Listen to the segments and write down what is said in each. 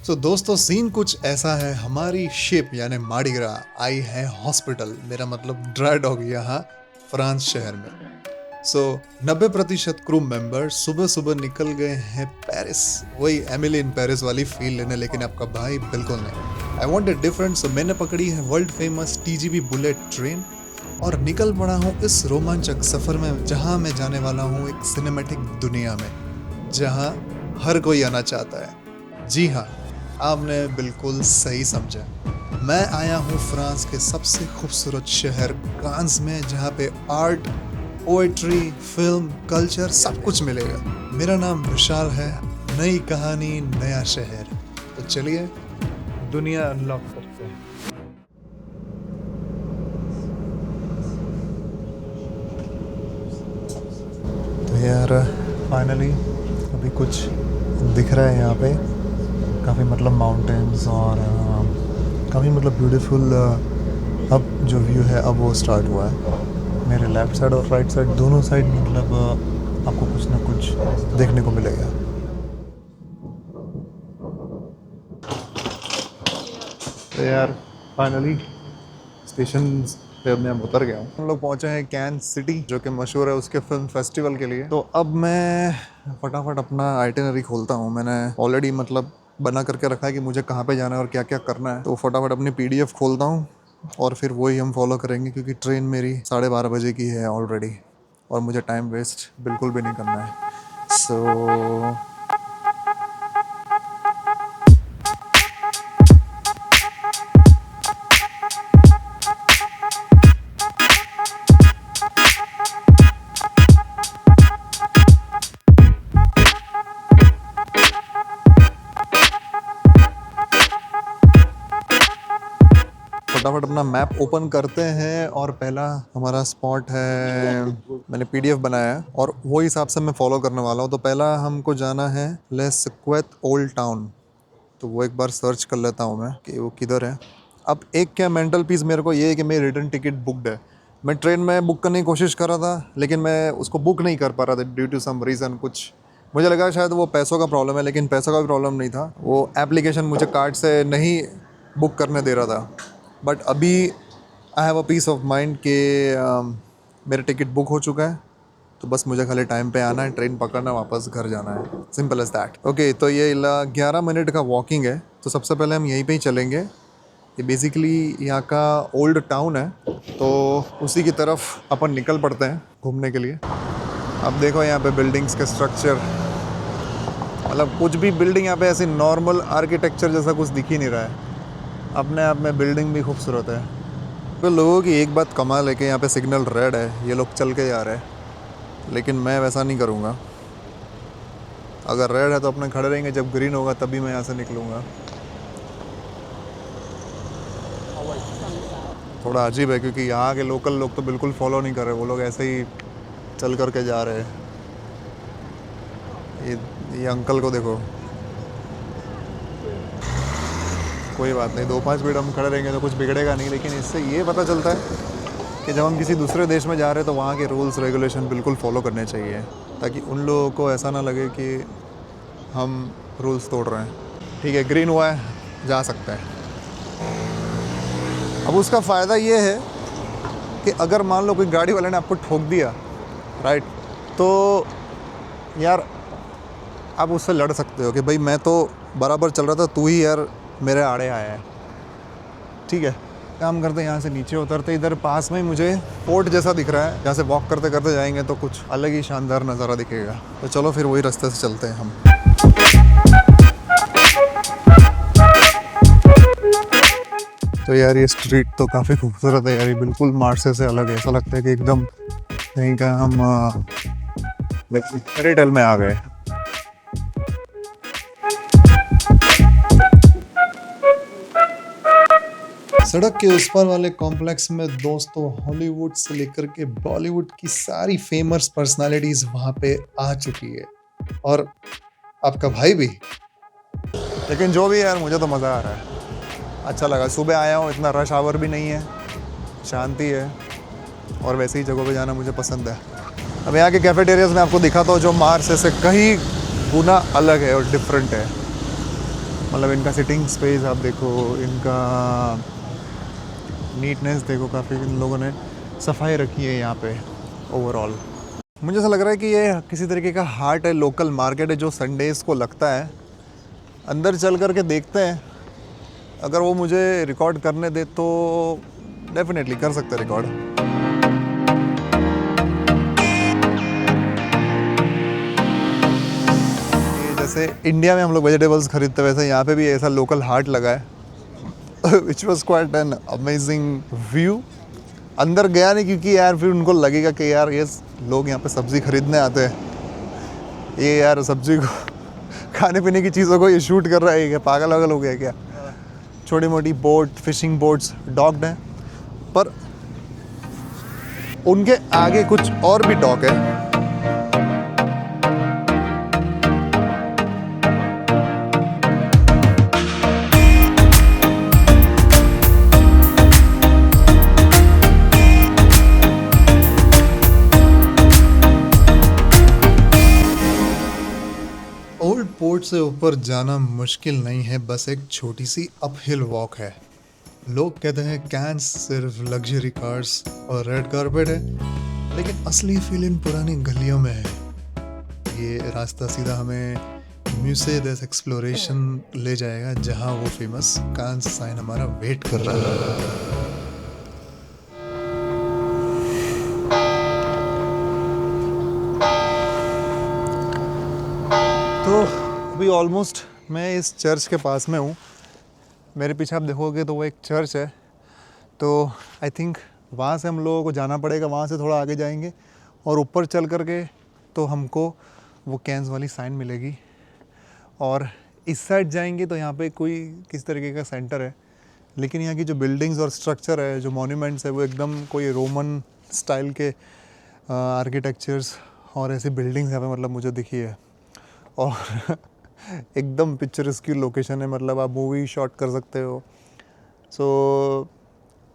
दोस्तों सीन कुछ ऐसा है, हमारी शिप यानी मार्डी ग्रा आई है हॉस्पिटल, मेरा मतलब ड्राई डॉग यहाँ फ्रांस शहर में। 90% क्रू मेंबर सुबह सुबह निकल गए हैं पेरिस, वही एमिली इन पेरिस वाली फील लेने, लेकिन आपका भाई बिल्कुल नहीं। आई वांट अ डिफरेंट, सो मैंने पकड़ी है world famous TGV bullet train और निकल पड़ा हूँ इस रोमांचक सफर में, जहाँ मैं जाने वाला हूँ एक सिनेमैटिक दुनिया में, जहाँ हर कोई आना चाहता है। जी हाँ, आपने बिल्कुल सही समझा। मैं आया हूँ फ्रांस के सबसे खूबसूरत शहर कांस में, जहाँ पे आर्ट, पोएट्री, फिल्म, कल्चर सब कुछ मिलेगा। मेरा नाम विशाल है, नई कहानी नया शहर। तो चलिए दुनिया अनलॉक करते हैं। तो यार फाइनली अभी कुछ दिख रहा है यहाँ पे, काफ़ी मतलब माउंटेन्स और काफ़ी मतलब ब्यूटीफुल। अब जो व्यू है अब वो स्टार्ट हुआ है। मेरे लेफ़्ट साइड और राइट साइड दोनों साइड मतलब आपको कुछ ना कुछ देखने को मिलेगा। तो यार फाइनली स्टेशन पे मैं उतर गया हूँ। हम लोग पहुँचे हैं कैन सिटी, जो कि मशहूर है उसके फिल्म फेस्टिवल के लिए। तो अब मैं फटाफट अपना आइटिनरी खोलता हूँ। मैंने ऑलरेडी मतलब बना करके रखा है कि मुझे कहाँ पे जाना है और क्या क्या करना है। तो फटाफट अपनी PDF खोलता हूँ और फिर वही हम फॉलो करेंगे, क्योंकि ट्रेन मेरी 12:30 बजे की है ऑलरेडी और मुझे टाइम वेस्ट बिल्कुल भी नहीं करना है। सो फटाफट अपना मैप ओपन करते हैं और पहला हमारा स्पॉट है, मैंने PDF बनाया है और वो हिसाब से मैं फॉलो करने वाला हूँ। तो पहला हमको जाना है ले सिक्वेत ओल्ड टाउन। तो वो एक बार सर्च कर लेता हूँ मैं कि वो किधर है। अब एक क्या मेंटल पीस मेरे को ये है कि मेरी रिटर्न टिकट बुकड है। मैं ट्रेन में बुक करने की कोशिश कर रहा था, लेकिन मैं उसको बुक नहीं कर पा रहा था ड्यू टू सम रीज़न। कुछ मुझे लगा शायद वो पैसों का प्रॉब्लम है, लेकिन पैसों का भी प्रॉब्लम नहीं था, वो एप्लीकेशन मुझे कार्ड से नहीं बुक करने दे रहा था। बट अभी I have a piece of mind कि मेरा टिकट बुक हो चुका है। तो बस मुझे खाली टाइम पे आना है, ट्रेन पकड़ना, वापस घर जाना है, सिंपल एज दैट। ओके, तो ये 11 मिनट का वॉकिंग है। तो सबसे पहले हम यहीं पे ही चलेंगे। ये बेसिकली यहाँ का ओल्ड टाउन है, तो उसी की तरफ अपन निकल पड़ते हैं घूमने के लिए। अब देखो यहाँ पे बिल्डिंग्स के स्ट्रक्चर, मतलब कुछ भी बिल्डिंग यहाँ पे ऐसी नॉर्मल आर्किटेक्चर जैसा कुछ दिख ही नहीं रहा है। अपने आप में बिल्डिंग भी खूबसूरत है। तो लोगों की एक बात कमाल है कि यहाँ पे सिग्नल रेड है, ये लोग चल के जा रहे हैं, लेकिन मैं वैसा नहीं करूँगा। अगर रेड है तो अपने खड़े रहेंगे, जब ग्रीन होगा तभी मैं यहाँ से निकलूँगा। थोड़ा अजीब है क्योंकि यहाँ के लोकल लोग तो बिल्कुल फॉलो नहीं कर रहे, वो लोग ऐसे ही चल करके जा रहे हैं। ये अंकल को देखो। कोई बात नहीं, 2-5 मिनट हम खड़े रहेंगे तो कुछ बिगड़ेगा नहीं, लेकिन इससे ये पता चलता है कि जब हम किसी दूसरे देश में जा रहे हैं तो वहाँ के रूल्स रेगुलेशन बिल्कुल फॉलो करने चाहिए, ताकि उन लोगों को ऐसा ना लगे कि हम रूल्स तोड़ रहे हैं। ठीक है, ग्रीन हुआ है, जा सकते हैं। अब उसका फ़ायदा ये है कि अगर मान लो कोई गाड़ी वाले ने आपको ठोक दिया, राइट, तो यार आप उससे लड़ सकते हो कि भाई मैं तो बराबर चल रहा था, तू ही यार मेरे आड़े आया है। ठीक है, काम करते यहाँ से नीचे उतरते, इधर पास में ही मुझे फोर्ट जैसा दिख रहा है, जहाँ से वॉक करते करते जाएंगे तो कुछ अलग ही शानदार नज़ारा दिखेगा। तो चलो फिर वही रास्ते से चलते हैं हम। तो यार ये स्ट्रीट तो काफ़ी खूबसूरत है यार, ये बिल्कुल मार्से से अलग है। ऐसा लगता है कि एकदम कहीं का हम फेरी में आ गए। सड़क के उस पार वाले कॉम्प्लेक्स में दोस्तों हॉलीवुड से लेकर के बॉलीवुड की सारी फेमस पर्सनालिटीज वहां पे आ चुकी है, और आपका भाई भी। लेकिन जो भी यार, मुझे तो मज़ा आ रहा है, अच्छा लगा। सुबह आया हूँ, इतना रश आवर भी नहीं है, शांति है, और वैसे ही जगहों पे जाना मुझे पसंद है। अब यहाँ के कैफेटेरियाज में आपको दिखाता हूँ, जो मार्से से कहीं गुना अलग है और डिफरेंट है। मतलब इनका सिटिंग स्पेस आप देखो, इनका नीटनेस देखो, काफ़ी इन लोगों ने सफाई रखी है यहाँ पे ओवरऑल। मुझे ऐसा लग रहा है कि ये किसी तरीके का हार्ट है, लोकल मार्केट है जो संडेज़ को लगता है। अंदर चल कर के देखते हैं, अगर वो मुझे रिकॉर्ड करने दे तो डेफिनेटली कर सकते हैं रिकॉर्ड। जैसे इंडिया में हम लोग वेजिटेबल्स खरीदते हैं, वैसे यहाँ पे भी ऐसा लोकल हाट लगा है which was quite an amazing view. अंदर गया नहीं क्योंकि यार फिर उनको लगेगा कि यार ये लोग यहाँ पे सब्ज़ी खरीदने आते हैं, ये यार सब्ज़ी को खाने पीने की चीज़ों को ये शूट कर रहा है, क्या पागल वागल हो गया क्या। छोटी मोटी बोट, फिशिंग बोट्स डॉक्ड हैं, पर उनके आगे कुछ और भी डॉक है। ओल्ड पोर्ट से ऊपर जाना मुश्किल नहीं है, बस एक छोटी सी अपहिल वॉक है। लोग कहते हैं कैंस सिर्फ लग्जरी कार्स और रेड कारपेट है, लेकिन असली फील इन पुरानी गलियों में है। ये रास्ता सीधा हमें म्यूसे देस एक्सप्लोरेशन ले जाएगा, जहां वो फेमस कांस साइन हमारा वेट कर रहा है। तो अभी ऑलमोस्ट मैं इस चर्च के पास में हूँ। मेरे पीछे आप देखोगे तो वो एक चर्च है, तो आई थिंक वहाँ से हम लोगों को जाना पड़ेगा। वहाँ से थोड़ा आगे जाएंगे और ऊपर चल कर के तो हमको वो कैंस वाली साइन मिलेगी। और इस साइड जाएंगे तो यहाँ पे कोई किस तरीके का सेंटर है, लेकिन यहाँ की जो बिल्डिंग्स और स्ट्रक्चर है, जो मॉन्यूमेंट्स है, वो एकदम कोई रोमन स्टाइल के आर्किटेक्चर्स और ऐसी बिल्डिंग्स यहाँ पे मतलब मुझे दिखी है। और एकदम पिक्चरस्क की लोकेशन है, मतलब आप मूवी शॉट कर सकते हो। सो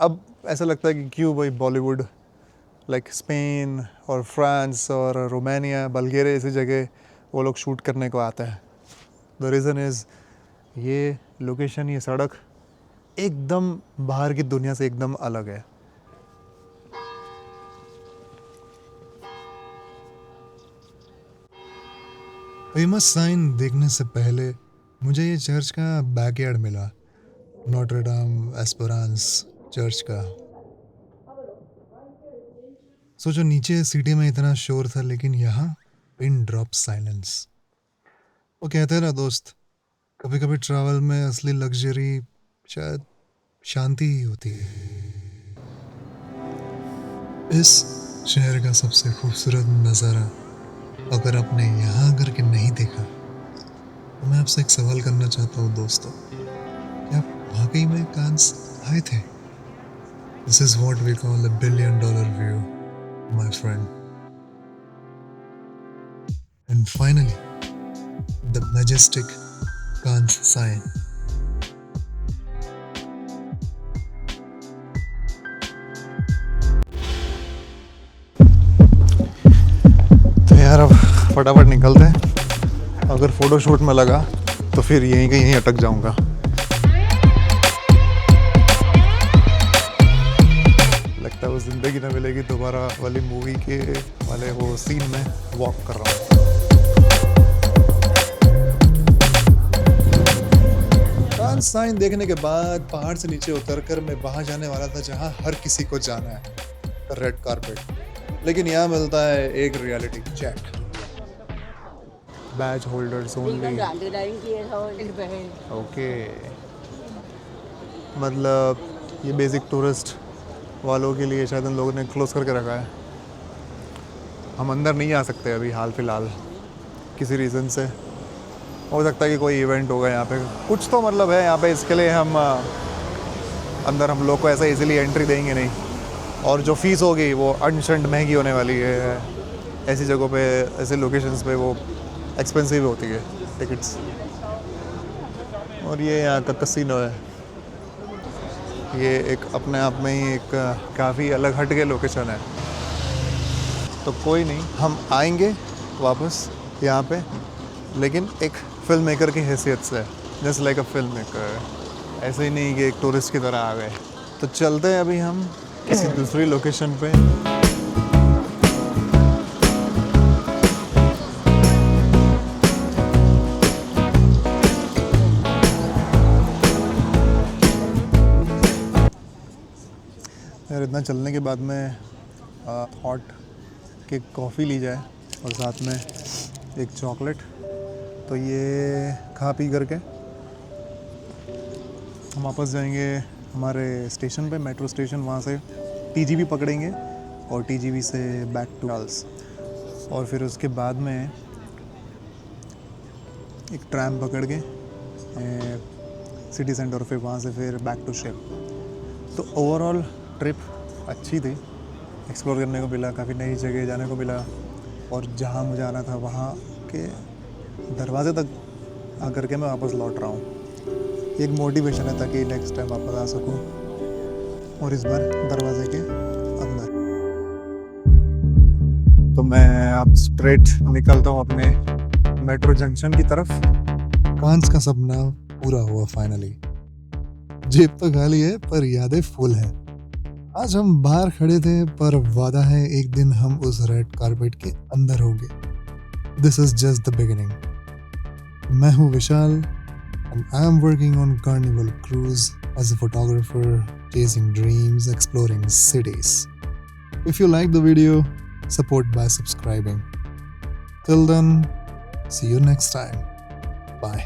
अब ऐसा लगता है कि क्यों भाई बॉलीवुड लाइक स्पेन और फ्रांस और रोमानिया, बल्गेरिया ऐसी जगह वो लोग शूट करने को आते हैं। द रीज़न इज़ ये लोकेशन, ये सड़क एकदम बाहर की दुनिया से एकदम अलग है। फेमस साइन देखने से पहले मुझे ये चर्च का बैकयार्ड मिला, नोटर डेम एस्पेरांस चर्च का। सोचो नीचे सिटी में इतना शोर था, लेकिन यहाँ पिन ड्रॉप साइलेंस। वो कहते हैं ना दोस्त, कभी कभी ट्रैवल में असली लग्जरी शायद शांति ही होती है। इस शहर का सबसे खूबसूरत नज़ारा अगर आपने यहाँ आकर के नहीं देखा, तो मैं आपसे एक सवाल करना चाहता हूँ दोस्तों, क्या आप वाकई में कांस आए थे? This is what we call $1 billion view, my friend. And finally, the majestic Cannes sign. तो यार अब फटाफट निकलते हैं। अगर फ़ोटो शूट में लगा तो फिर यहीं के यहीं अटक जाऊंगा। लगता है वो ज़िंदगी ना मिलेगी दोबारा वाली मूवी के वाले वो सीन में वॉक कर रहा हूँ। कांस साइन देखने के बाद पहाड़ से नीचे उतरकर मैं वहाँ जाने वाला था जहाँ हर किसी को जाना है, रेड कारपेट। लेकिन यहाँ मिलता है एक reality check, batch holders only. Okay, मतलब ये बेसिक टूरिस्ट वालों के लिए शायद उन लोगों ने क्लोज करके रखा है। हम अंदर नहीं आ सकते अभी हाल फिलहाल किसी रीज़न से। हो सकता है कि कोई इवेंट होगा यहाँ पे, कुछ तो मतलब है यहाँ पे, इसके लिए हम अंदर हम लोग को ऐसा इजीली एंट्री देंगे नहीं। और जो फ़ीस होगी वो अनशंट महंगी होने वाली है। ऐसी जगहों पे, ऐसे लोकेशंस पे वो एक्सपेंसिव होती है टिकट्स। और ये यहाँ का कैसीनो है, ये एक अपने आप में ही एक काफ़ी अलग हट के लोकेशन है। तो कोई नहीं, हम आएंगे वापस यहाँ पे, लेकिन एक फिल्म मेकर की हैसियत से। Just like a film maker, ऐसे ही नहीं कि एक टूरिस्ट की तरह आ गए। तो चलते हैं अभी हम किसी दूसरी लोकेशन पे। यार इतना चलने के बाद में थॉट कि कॉफ़ी ली जाए और साथ में एक चॉकलेट। तो ये खा पी करके हम वापस जाएंगे हमारे स्टेशन पे, मेट्रो स्टेशन। वहाँ से टीजीवी पकड़ेंगे और टीजीवी से बैक टू गर्ल्स, और फिर उसके बाद में एक ट्रैम पकड़ के सिटी सेंटर, फिर वहाँ से फिर बैक टू शिप। तो ओवरऑल ट्रिप अच्छी थी, एक्सप्लोर करने को मिला, काफ़ी नई जगह जाने को मिला, और जहाँ मुझे आना था वहाँ के दरवाजे तक आकर के मैं वापस लौट रहा हूँ। एक मोटिवेशन है ताकि नेक्स्ट टाइम वापस आ सकूँ, और इस बार दरवाजे के अंदर। तो मैं अब स्ट्रेट निकलता हूँ अपने मेट्रो जंक्शन की तरफ। कांच का सपना पूरा हुआ फाइनली। जेब तो खाली है पर यादें फुल है। आज हम बाहर खड़े थे, पर वादा है एक दिन हम उस रेड कारपेट के अंदर होंगे। This is just the beginning. मैं हूँ विशाल and I am working on Carnival Cruise as a photographer, chasing dreams, exploring cities. If you like the video, support by subscribing. Till then, see you next time. Bye.